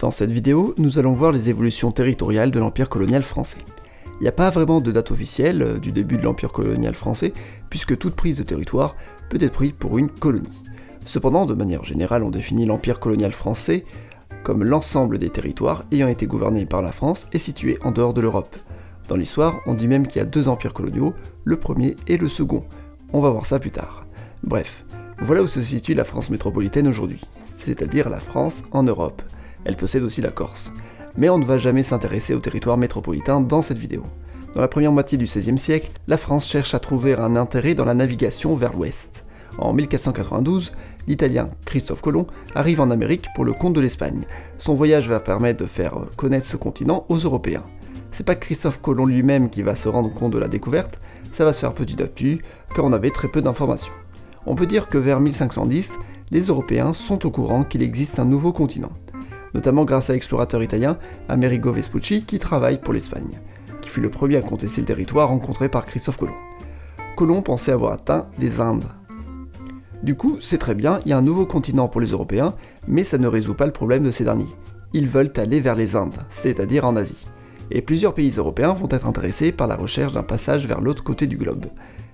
Dans cette vidéo, nous allons voir les évolutions territoriales de l'Empire colonial français. Il n'y a pas vraiment de date officielle du début de l'Empire colonial français, puisque toute prise de territoire peut être prise pour une colonie. Cependant, de manière générale, on définit l'Empire colonial français comme l'ensemble des territoires ayant été gouvernés par la France et situés en dehors de l'Europe. Dans l'histoire, on dit même qu'il y a deux empires coloniaux, le premier et le second. On va voir ça plus tard. Bref, voilà où se situe la France métropolitaine aujourd'hui, c'est-à-dire la France en Europe. Elle possède aussi la Corse. Mais on ne va jamais s'intéresser au territoire métropolitain dans cette vidéo. Dans la première moitié du XVIe siècle, la France cherche à trouver un intérêt dans la navigation vers l'ouest. En 1492, l'Italien Christophe Colomb arrive en Amérique pour le compte de l'Espagne. Son voyage va permettre de faire connaître ce continent aux Européens. C'est pas Christophe Colomb lui-même qui va se rendre compte de la découverte, ça va se faire petit à petit, car on avait très peu d'informations. On peut dire que vers 1510, les Européens sont au courant qu'il existe un nouveau continent, notamment grâce à l'explorateur italien Amerigo Vespucci qui travaille pour l'Espagne, qui fut le premier à contester le territoire rencontré par Christophe Colomb. Colomb pensait avoir atteint les Indes. Du coup, c'est très bien, il y a un nouveau continent pour les Européens, mais ça ne résout pas le problème de ces derniers. Ils veulent aller vers les Indes, c'est-à-dire en Asie. Et plusieurs pays européens vont être intéressés par la recherche d'un passage vers l'autre côté du globe.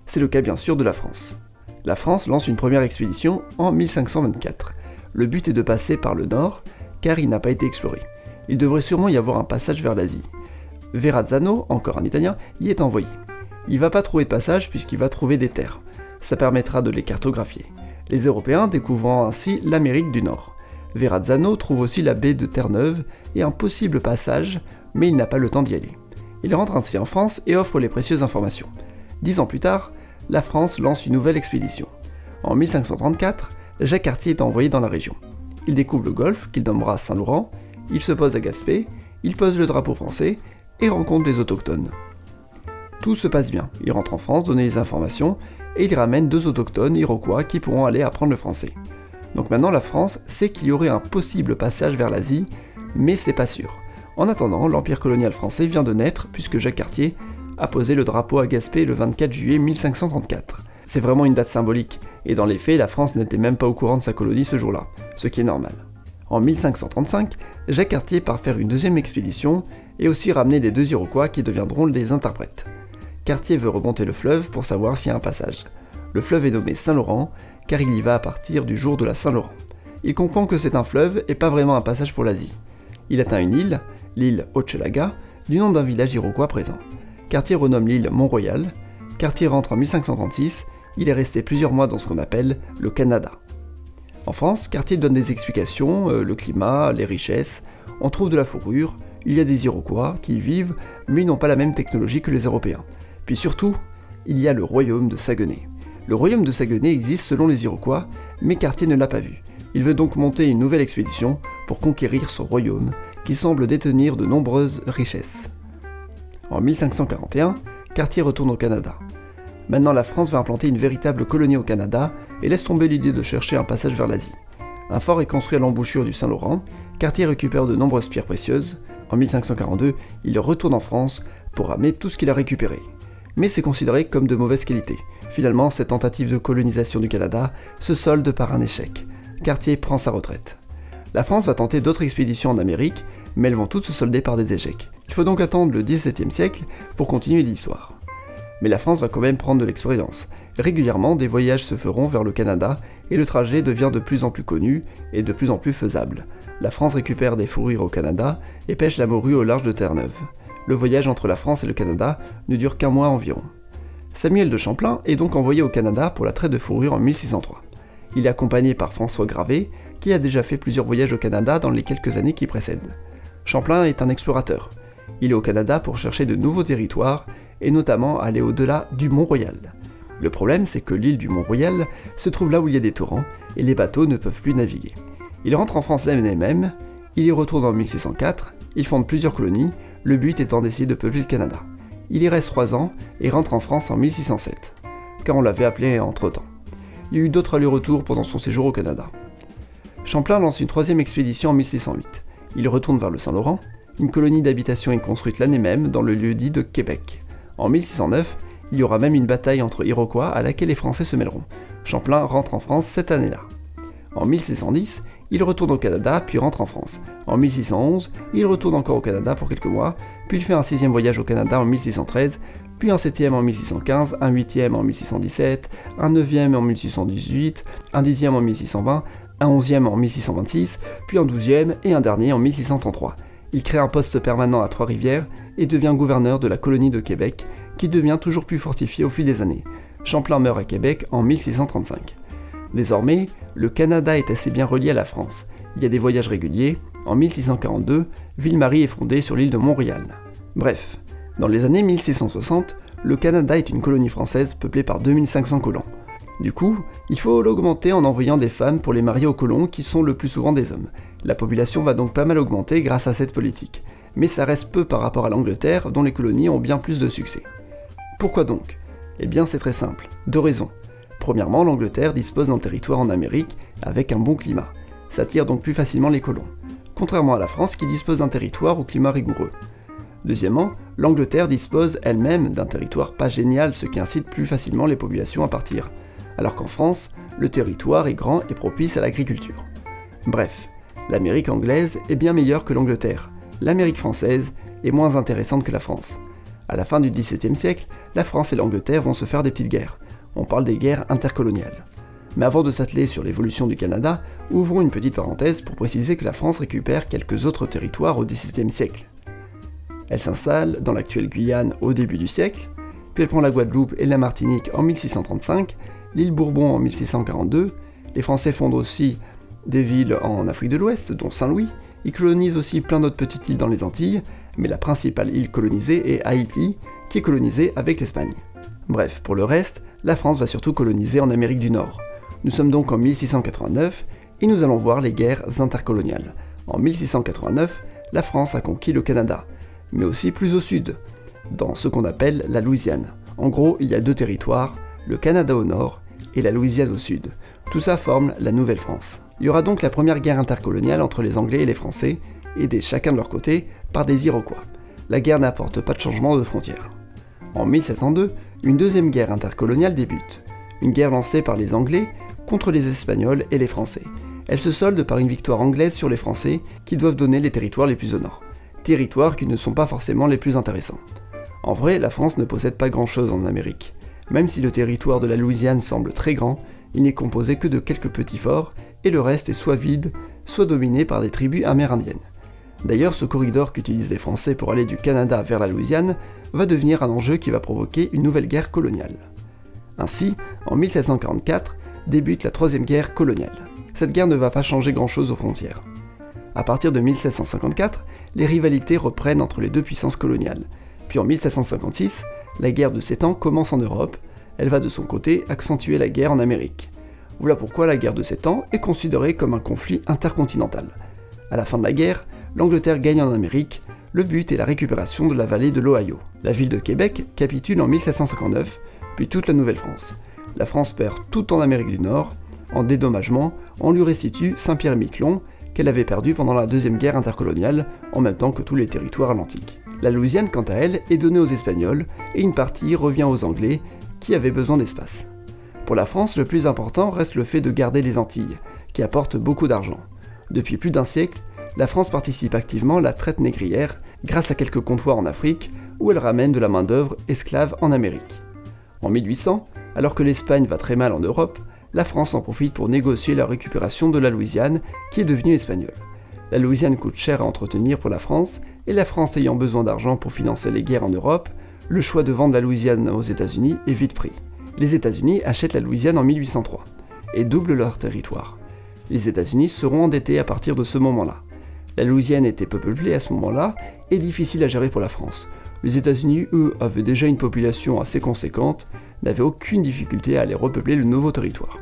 C'est le cas bien sûr de la France. La France lance une première expédition en 1524. Le but est de passer par le nord, car il n'a pas été exploré. Il devrait sûrement y avoir un passage vers l'Asie. Verrazzano, encore un italien, y est envoyé. Il va pas trouver de passage puisqu'il va trouver des terres. Ça permettra de les cartographier. Les Européens découvrant ainsi l'Amérique du Nord. Verrazzano trouve aussi la baie de Terre-Neuve et un possible passage, mais il n'a pas le temps d'y aller. Il rentre ainsi en France et offre les précieuses informations. 10 ans plus tard, la France lance une nouvelle expédition. En 1534, Jacques Cartier est envoyé dans la région. Il découvre le golfe, qu'il nommera Saint-Laurent, il se pose à Gaspé, il pose le drapeau français et rencontre les autochtones. Tout se passe bien, il rentre en France donner les informations et il ramène deux autochtones iroquois qui pourront aller apprendre le français. Donc maintenant la France sait qu'il y aurait un possible passage vers l'Asie, mais c'est pas sûr. En attendant, l'Empire colonial français vient de naître puisque Jacques Cartier a posé le drapeau à Gaspé le 24 juillet 1534. C'est vraiment une date symbolique, et dans les faits, la France n'était même pas au courant de sa colonie ce jour-là, ce qui est normal. En 1535, Jacques Cartier part faire une deuxième expédition, et aussi ramener les deux Iroquois qui deviendront des interprètes. Cartier veut remonter le fleuve pour savoir s'il y a un passage. Le fleuve est nommé Saint-Laurent, car il y va à partir du jour de la Saint-Laurent. Il comprend que c'est un fleuve et pas vraiment un passage pour l'Asie. Il atteint une île, l'île Hochelaga, du nom d'un village iroquois présent. Cartier renomme l'île Mont-Royal. Cartier rentre en 1536, il est resté plusieurs mois dans ce qu'on appelle le Canada. En France, Cartier donne des explications, le climat, les richesses, on trouve de la fourrure, il y a des Iroquois qui y vivent, mais ils n'ont pas la même technologie que les Européens. Puis surtout, il y a le royaume de Saguenay. Le royaume de Saguenay existe selon les Iroquois, mais Cartier ne l'a pas vu. Il veut donc monter une nouvelle expédition pour conquérir ce royaume, qui semble détenir de nombreuses richesses. En 1541, Cartier retourne au Canada. Maintenant la France va implanter une véritable colonie au Canada et laisse tomber l'idée de chercher un passage vers l'Asie. Un fort est construit à l'embouchure du Saint-Laurent, Cartier récupère de nombreuses pierres précieuses. En 1542, il retourne en France pour ramener tout ce qu'il a récupéré. Mais c'est considéré comme de mauvaise qualité. Finalement, cette tentative de colonisation du Canada se solde par un échec. Cartier prend sa retraite. La France va tenter d'autres expéditions en Amérique, mais elles vont toutes se solder par des échecs. Il faut donc attendre le XVIIe siècle pour continuer l'histoire. Mais la France va quand même prendre de l'expérience. Régulièrement, des voyages se feront vers le Canada et le trajet devient de plus en plus connu et de plus en plus faisable. La France récupère des fourrures au Canada et pêche la morue au large de Terre-Neuve. Le voyage entre la France et le Canada ne dure qu'un mois environ. Samuel de Champlain est donc envoyé au Canada pour la traite de fourrure en 1603. Il est accompagné par François Gravé, qui a déjà fait plusieurs voyages au Canada dans les quelques années qui précèdent. Champlain est un explorateur. Il est au Canada pour chercher de nouveaux territoires, et notamment aller au-delà du Mont-Royal. Le problème, c'est que l'île du Mont-Royal se trouve là où il y a des torrents, et les bateaux ne peuvent plus naviguer. Il rentre en France l'année même, il y retourne en 1604, il fonde plusieurs colonies, le but étant d'essayer de peupler le Canada. Il y reste 3 ans, et rentre en France en 1607, car on l'avait appelé entre-temps. Il y a eu d'autres allers-retours pendant son séjour au Canada. Champlain lance une troisième expédition en 1608. Il retourne vers le Saint-Laurent, une colonie d'habitation est construite l'année même dans le lieu-dit de Québec. En 1609, il y aura même une bataille entre Iroquois à laquelle les Français se mêleront. Champlain rentre en France cette année-là. En 1610, il retourne au Canada, puis rentre en France. En 1611, il retourne encore au Canada pour quelques mois, puis il fait un 6e voyage au Canada en 1613, puis un 7e en 1615, un 8e en 1617, un 9e en 1618, un 10e en 1620, un 11e en 1626, puis un 12e et un dernier en 1633. Il crée un poste permanent à Trois-Rivières et devient gouverneur de la colonie de Québec, qui devient toujours plus fortifiée au fil des années. Champlain meurt à Québec en 1635. Désormais, le Canada est assez bien relié à la France. Il y a des voyages réguliers. En 1642, Ville-Marie est fondée sur l'île de Montréal. Bref, dans les années 1660, le Canada est une colonie française peuplée par 2500 colons. Du coup, il faut l'augmenter en envoyant des femmes pour les marier aux colons qui sont le plus souvent des hommes. La population va donc pas mal augmenter grâce à cette politique. Mais ça reste peu par rapport à l'Angleterre dont les colonies ont bien plus de succès. Pourquoi donc ? Eh bien c'est très simple, 2 raisons. Premièrement, l'Angleterre dispose d'un territoire en Amérique avec un bon climat. Ça attire donc plus facilement les colons. Contrairement à la France qui dispose d'un territoire au climat rigoureux. Deuxièmement, l'Angleterre dispose elle-même d'un territoire pas génial, ce qui incite plus facilement les populations à partir. Alors qu'en France, le territoire est grand et propice à l'agriculture. Bref, l'Amérique anglaise est bien meilleure que l'Angleterre. L'Amérique française est moins intéressante que la France. À la fin du XVIIe siècle, la France et l'Angleterre vont se faire des petites guerres. On parle des guerres intercoloniales. Mais avant de s'atteler sur l'évolution du Canada, ouvrons une petite parenthèse pour préciser que la France récupère quelques autres territoires au XVIIe siècle. Elle s'installe dans l'actuelle Guyane au début du siècle, puis elle prend la Guadeloupe et la Martinique en 1635, l'île Bourbon en 1642, les Français fondent aussi des villes en Afrique de l'Ouest, dont Saint-Louis, ils colonisent aussi plein d'autres petites îles dans les Antilles, mais la principale île colonisée est Haïti, qui est colonisée avec l'Espagne. Bref, pour le reste, la France va surtout coloniser en Amérique du Nord. Nous sommes donc en 1689, et nous allons voir les guerres intercoloniales. En 1689, la France a conquis le Canada, mais aussi plus au sud, dans ce qu'on appelle la Louisiane. En gros, il y a 2 territoires, le Canada au nord et la Louisiane au sud. Tout ça forme la Nouvelle-France. Il y aura donc la première guerre intercoloniale entre les Anglais et les Français, aidés chacun de leur côté par des Iroquois. La guerre n'apporte pas de changement de frontières. En 1702, une deuxième guerre intercoloniale débute. Une guerre lancée par les Anglais contre les Espagnols et les Français. Elle se solde par une victoire anglaise sur les Français qui doivent donner les territoires les plus au nord. Territoires qui ne sont pas forcément les plus intéressants. En vrai, la France ne possède pas grand-chose en Amérique. Même si le territoire de la Louisiane semble très grand, il n'est composé que de quelques petits forts, et le reste est soit vide, soit dominé par des tribus amérindiennes. D'ailleurs, ce corridor qu'utilisent les Français pour aller du Canada vers la Louisiane va devenir un enjeu qui va provoquer une nouvelle guerre coloniale. Ainsi, en 1744, débute la Troisième Guerre coloniale. Cette guerre ne va pas changer grand-chose aux frontières. À partir de 1754, les rivalités reprennent entre les 2 puissances coloniales. Puis en 1756, la guerre de 7 ans commence en Europe, elle va de son côté accentuer la guerre en Amérique. Voilà pourquoi la guerre de 7 ans est considérée comme un conflit intercontinental. À la fin de la guerre, l'Angleterre gagne en Amérique, le but est la récupération de la vallée de l'Ohio. La ville de Québec capitule en 1759, puis toute la Nouvelle-France. La France perd tout en Amérique du Nord. En dédommagement, on lui restitue Saint-Pierre-et-Miquelon, qu'elle avait perdu pendant la Deuxième Guerre intercoloniale, en même temps que tous les territoires atlantiques. La Louisiane, quant à elle, est donnée aux Espagnols, et une partie revient aux Anglais, qui avaient besoin d'espace. Pour la France, le plus important reste le fait de garder les Antilles, qui apportent beaucoup d'argent. Depuis plus d'un siècle, la France participe activement à la traite négrière, grâce à quelques comptoirs en Afrique, où elle ramène de la main-d'œuvre esclave en Amérique. En 1800, alors que l'Espagne va très mal en Europe, la France en profite pour négocier la récupération de la Louisiane, qui est devenue espagnole. La Louisiane coûte cher à entretenir pour la France, et la France ayant besoin d'argent pour financer les guerres en Europe, le choix de vendre la Louisiane aux États-Unis est vite pris. Les États-Unis achètent la Louisiane en 1803, et doublent leur territoire. Les États-Unis seront endettés à partir de ce moment-là. La Louisiane était peu peuplée à ce moment-là, et difficile à gérer pour la France. Les États-Unis, eux, avaient déjà une population assez conséquente, n'avaient aucune difficulté à aller repeupler le nouveau territoire.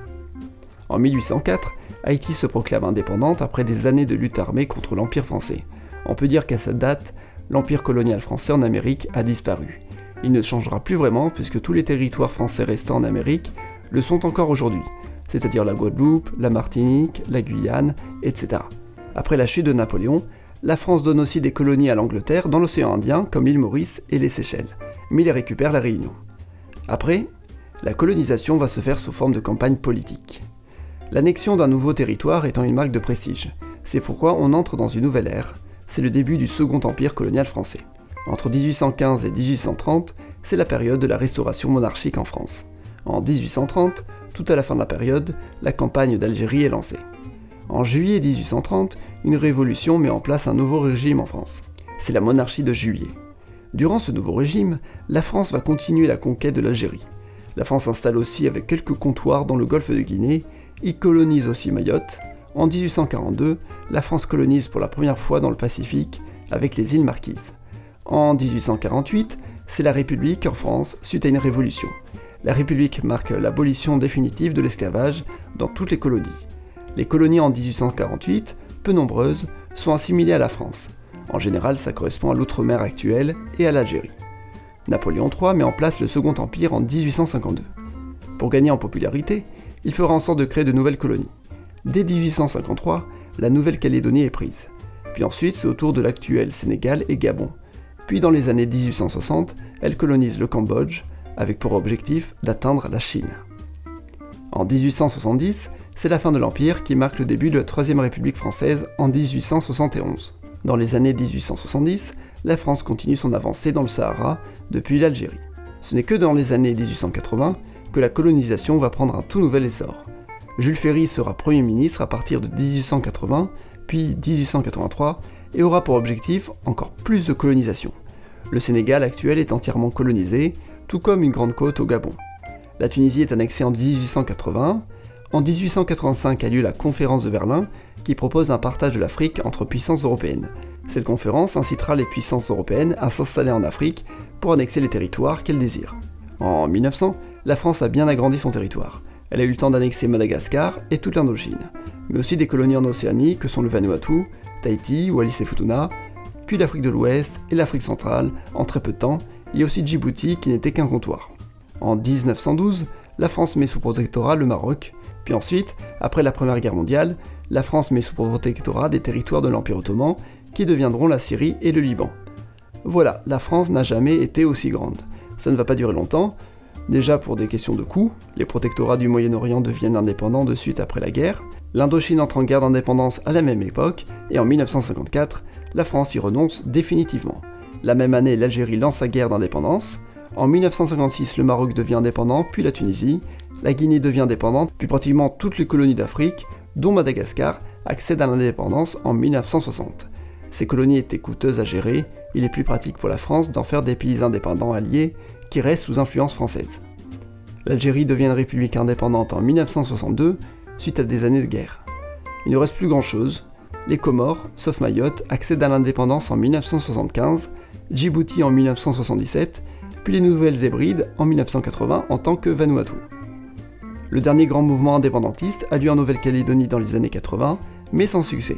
En 1804, Haïti se proclame indépendante après des années de lutte armée contre l'Empire français. On peut dire qu'à cette date, l'Empire colonial français en Amérique a disparu. Il ne changera plus vraiment puisque tous les territoires français restants en Amérique le sont encore aujourd'hui, c'est-à-dire la Guadeloupe, la Martinique, la Guyane, etc. Après la chute de Napoléon, la France donne aussi des colonies à l'Angleterre dans l'océan Indien comme l'île Maurice et les Seychelles, mais il récupère la Réunion. Après, la colonisation va se faire sous forme de campagne politique. L'annexion d'un nouveau territoire étant une marque de prestige, c'est pourquoi on entre dans une nouvelle ère, c'est le début du Second Empire colonial français. Entre 1815 et 1830, c'est la période de la restauration monarchique en France. En 1830, tout à la fin de la période, la campagne d'Algérie est lancée. En juillet 1830, une révolution met en place un nouveau régime en France. C'est la monarchie de Juillet. Durant ce nouveau régime, la France va continuer la conquête de l'Algérie. La France s'installe aussi avec quelques comptoirs dans le golfe de Guinée, y colonise aussi Mayotte. En 1842, la France colonise pour la première fois dans le Pacifique avec les îles Marquises. En 1848, c'est la République en France suite à une révolution. La République marque l'abolition définitive de l'esclavage dans toutes les colonies. Les colonies en 1848, peu nombreuses, sont assimilées à la France. En général, ça correspond à l'outre-mer actuelle et à l'Algérie. Napoléon III met en place le Second Empire en 1852. Pour gagner en popularité, il fera en sorte de créer de nouvelles colonies. Dès 1853, la Nouvelle-Calédonie est prise. Puis ensuite, c'est au tour de l'actuel Sénégal et Gabon. Puis dans les années 1860, elle colonise le Cambodge, avec pour objectif d'atteindre la Chine. En 1870, c'est la fin de l'Empire qui marque le début de la Troisième République française en 1871. Dans les années 1870, la France continue son avancée dans le Sahara depuis l'Algérie. Ce n'est que dans les années 1880 que la colonisation va prendre un tout nouvel essor. Jules Ferry sera Premier ministre à partir de 1880, puis 1883, et aura pour objectif encore plus de colonisation. Le Sénégal actuel est entièrement colonisé, tout comme une grande côte au Gabon. La Tunisie est annexée en 1880. En 1885 a lieu la conférence de Berlin, qui propose un partage de l'Afrique entre puissances européennes. Cette conférence incitera les puissances européennes à s'installer en Afrique pour annexer les territoires qu'elles désirent. En 1900, la France a bien agrandi son territoire. Elle a eu le temps d'annexer Madagascar et toute l'Indochine, mais aussi des colonies en Océanie que sont le Vanuatu, Tahiti, Wallis et Futuna, puis l'Afrique de l'Ouest et l'Afrique centrale en très peu de temps, et aussi Djibouti qui n'était qu'un comptoir. En 1912, la France met sous protectorat le Maroc, puis ensuite, après la Première Guerre mondiale, la France met sous protectorat des territoires de l'Empire ottoman qui deviendront la Syrie et le Liban. Voilà, la France n'a jamais été aussi grande. Ça ne va pas durer longtemps, déjà pour des questions de coût, les protectorats du Moyen-Orient deviennent indépendants de suite après la guerre, l'Indochine entre en guerre d'indépendance à la même époque, et en 1954, la France y renonce définitivement. La même année, l'Algérie lance sa guerre d'indépendance, en 1956, le Maroc devient indépendant, puis la Tunisie, la Guinée devient indépendante, puis pratiquement toutes les colonies d'Afrique, dont Madagascar, accèdent à l'indépendance en 1960. Ces colonies étaient coûteuses à gérer, il est plus pratique pour la France d'en faire des pays indépendants alliés qui restent sous influence française. L'Algérie devient une république indépendante en 1962, suite à des années de guerre. Il ne reste plus grand chose, les Comores, sauf Mayotte, accèdent à l'indépendance en 1975, Djibouti en 1977, puis les Nouvelles Hébrides en 1980 en tant que Vanuatu. Le dernier grand mouvement indépendantiste a lieu en Nouvelle-Calédonie dans les années 80, mais sans succès.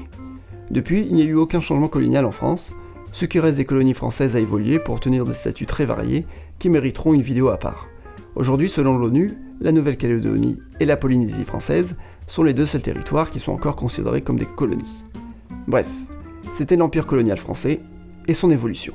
Depuis, il n'y a eu aucun changement colonial en France, ce qui reste des colonies françaises a évolué pour obtenir des statuts très variés qui mériteront une vidéo à part. Aujourd'hui, selon l'ONU, la Nouvelle-Calédonie et la Polynésie française sont les deux seuls territoires qui sont encore considérés comme des colonies. Bref, c'était l'Empire colonial français et son évolution.